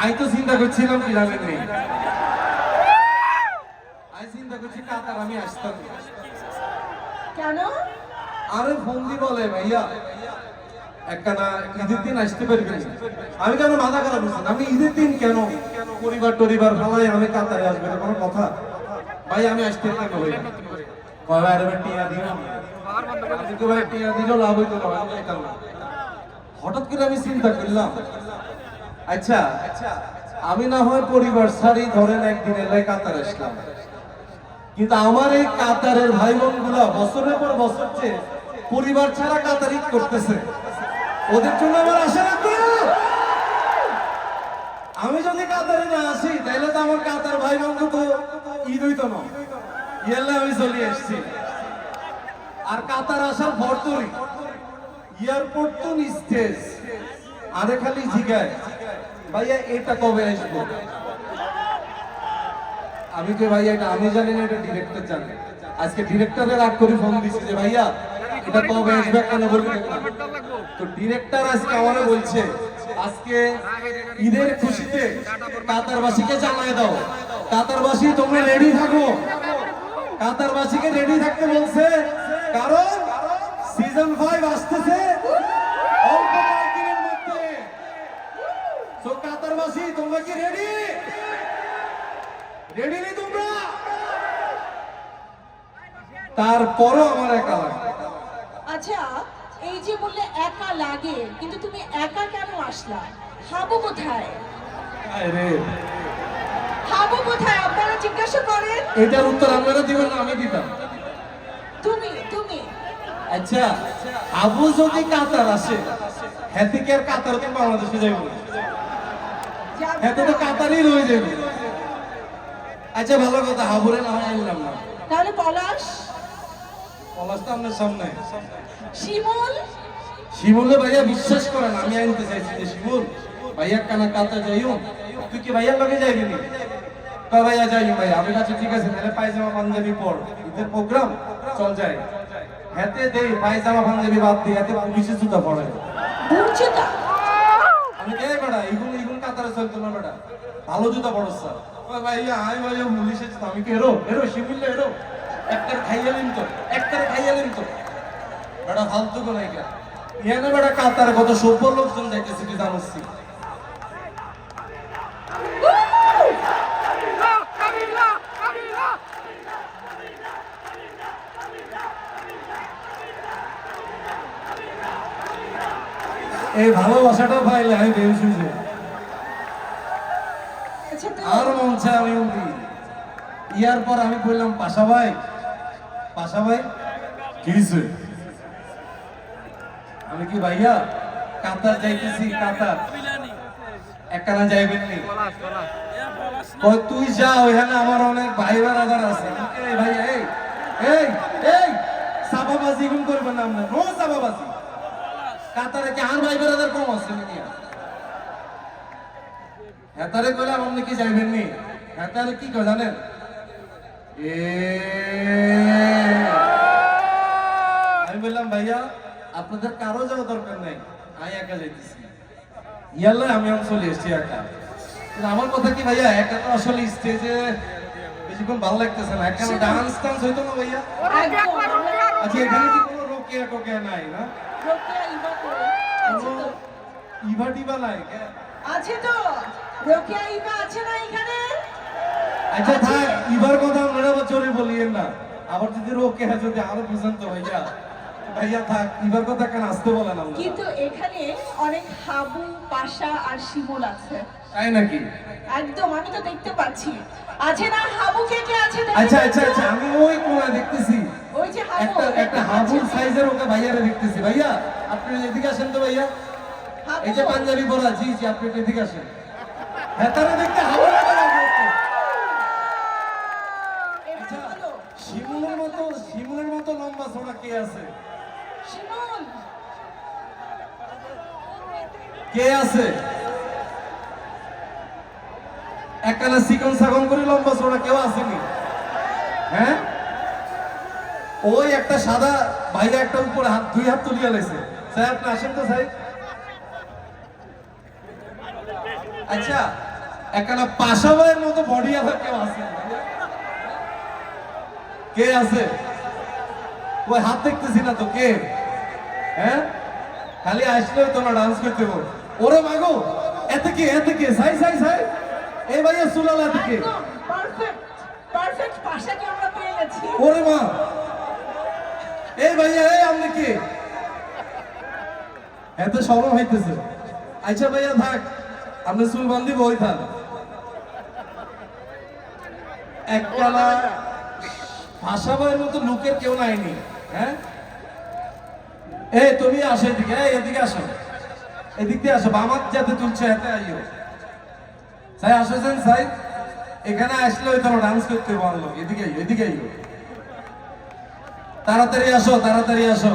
আমি তো চিন্তা করছিলাম কি জানেন নেই, আমি চিন্তা করছি কাতার আমি আসতাম না। কেন? আরে ফন্দি বলে ভাইয়া একখানা ঈদের দিন আসতে পারবেন না। আমি কেন মাথা খারাপ করছেন, আমি ঈদের দিন কেন পরিবার টরিবার ভালাই আমি কাতারে আসবে না কোনো কথা? ভাই আমি আসতে কেন ভাইয়া কবে আর টিয়া দিও আমি তো ভাই টিয়া দিলেও লাভ হইতো না, আমি যাইতাম না। হঠাৎ করে আমি চিন্তা করলাম আচ্ছা আমি না হয় পরিবার ছাড়ি ধরেন একদিন এলাই কাতার আসলাম, কিন্তু আমার এই কাতারের ভাই বোন গুলা বছরের পর বছর চেয়ে পরিবার ছাড়া কাতার ঈদ করতেছে, ওদের জন্য আমার আশা রাখবো। আমি যদি কাতারে না আসি তাহলে তো আমার কাতার ভাই বোন তো ঈদ হইতো না, ইয়াল্লা আমি চলে আসছি। আর কাতার আসার ভরতরি এয়ারপোর্ট তো স্টেজ আরে খালি জিগায় ভাইয়া এটা কবে আসবো, আমি তো ভাইয়া এটা আমি জানি না, এটা ডিরেক্টর জানে। আজকে ডিরেক্টরের রাগ করে ফোন দিচ্ছি যে ভাইয়া এটা কবে আসবে কেন বলবেন না, তো ডিরেক্টর আজকে আমারে বলছে আজকে ঈদের খুশিতে কাতারবাসীকে জানাই দাও, কাতারবাসী তোমরা রেডি থাকো, কাতারবাসীকে রেডি থাকতে বলছে, কারণ সিজন 5 আসতেছে অল্প কয়েকদিনের মধ্যে। তো কাতারবাসী তোমরা কি রেডি? রেডি নেই তোমরা? তারপরও আমার একা লাগে। আচ্ছা, এই যে বললে একা লাগে, কিন্তু তুমি একা কেন আসলা? হাবু কোথায়? আরে হাবু কোথায় আপনারা জিজ্ঞাসা করেন। এটার উত্তর আপনারা দিবেন না, আমি দিতাম। তুমি তুমি আচ্ছা আবু যদি কাতার আসে হেতে কি আর কাতার তো বাংলাদেশে যাইব না, যাবে হেতে তো না। কাতারই রয়ে যাবে। আচ্ছা ভালো কথা, হাবুরে না হয় আনলাম না, তাহলে পলাশ, পলাশ তো আপনার সামনে। শিমুল, শিমুলে ভাইয়া বিশ্বাস করেন আমি আনতে চাইছি যে শিমুল ভাইয়া কানা কাতা যাইও, তুই কি ভাইয়ার লগে যাইবি নি? কয় ভাইয়া যাই ভাইয়া, আমি কাছে ঠিক আছে তাহলে পায়জামা পাঞ্জাবি পর, ঈদের প্রোগ্রাম চল যাই। হেতে দেই পায়জামা পাঞ্জাবি বাদ দিয়ে হেতে পুলিশে জুতা পড়ে। বুঝছোটা? আমি কে বেটা ইগুন ইগুন কাতারে চলতো না বেটা, ভালো জুতা পড়ছ স্যার। কয় ভাইয়া আই ভাইয়া পুলিশে জুতা, আমি কি হেরো হেরো শিমুলে হেরো একটার খাইয়ালেন তো, একটার খাইয়ালেন তো বেটা ফালতু কোন নাইকা ইয়ানে বেটা কাতারে কত সভ্য লোকজন যাইতেছে তুই জানিস? এই ভালোবাসাটা পাইলে আমি বেশ হয়েছে, আচ্ছা তো আর মন চায় আমি উঠি। ইয়ার পর আমি বললাম পাশা ভাই, পাশা ভাই কি হইছে? আমি কি ভাইয়া কাতার যাইতেছি, কাতার একখানা যাইবেন নি? কয় তুই যা, ওইখানে আমার অনেক ভাই বারাদার আছে। আমি কি, এই ভাইয়া এই এই এই সাবাবাজি গুম করবেন না, আপনার নো সাবাবাজি। কাতারে কি আর ভাই বারাদার কম আছে নাকি? হেতারে কইলাম আপনি কি যাইবেন নি? হেতারে কি কয় জানেন? আমি বললাম ভাইয়া আপনাদের কারো যাওয়া দরকার নাই, আমি একা যাইতেছি। ইয়াল্লা আমি চলে এসেছি একা। কিন্তু আমার কথা কি ভাইয়া একা তো আসলে স্টেজে বেশিক্ষণ ভালো লাগতেছে না, একা ডান্স টান্স হইতো না ভাইয়া? একদম আচ্ছা এখানে কি কোনো রোকেয়া টোকেয়া নাই না? রোকেয়া ইভা করে। আছে কোনো তো, ইভা টিভা নাই? আছে তো, রোকেয়া ইভা আছে না এখানে? আচ্ছা থাক, ইবার কথা আপনারা বছরে বলিয়েন না, আবার যদি রোকেয়া যদি আরো বুঝেন তো ভাইয়া, ভাইয়া থাক ইবার কথা কেন আসতে বলেন আমরা? কিন্তু এখানে অনেক হাবু, পাশা আর শিমুল আছে। তাই নাকি? একদম, আমি তো দেখতে পাচ্ছি। আছে না হাবু, কে কে আছে দেখতে আচ্ছা পাচ্ছ? আচ্ছা আচ্ছা আমি ওই কোণা দেখতেছি ওই যে হাবু, একটা একটা হাবুর সাইজের ওকে ভাইয়ারে দেখতেছি। ভাইয়া আপনি এদিকে আসেন তো ভাইয়া, হাবু। এই যে পাঞ্জাবি পরা, জি জি আপনি একটু এদিকে আসেন। হ্যাঁ তারা দেখতে হাবু লাগা লাগবে একটু। এবার আচ্ছা বলো, শিমুলের মতো লম্বা ছোড়া কে আছে? শিমুল, কে আছে? একখানা চিকন সাকন করে লম্বা ছোড়া কেউ আসেনি? হ্যাঁ ওই একটা সাদা ভাইয়া একটা উপরে হাত, দুই হাত তুলিয়া লাইছে। স্যার আপনি আসেন তো স্যার। আচ্ছা একখানা পাশাবাইয়ের মতো বডি আলাদা কেউ আছে? কে আছে? ওই হাত দেখতেছি না তো, কে? হ্যাঁ, খালি আসলে তোমরা ডান্স করতে বল। ওরে মাগো, এত কে সাই সাই সাই, এই ভাইয়া সুলাল এত কে? একদম পারফেক্ট পারফেক্ট ভাষাকে আমরা পেয়ে গেছি। ওরে মা, এই ভাইয়া, এই আপনি কে? এত সরম হইতেছে। আচ্ছা ভাইয়া থাক, আপনি চুল বান্ধিব ওই থাক। এককালা ভাষাবাইয়ের মতো লোকের কেউ নাইনি। হ্যাঁ, এই তুমি আসো এদিকে, এই এদিকে আসো, এদিক দিয়ে আসো, আমার যাতে তুলছে এতে আইও। সাই আসেছেন সাই, এখানে আসলে ওই তোমার ডান্স করতে বললো, এদিকে আইও, এদিকে আইও, তাড়াতাড়ি আসো, তাড়াতাড়ি আসো।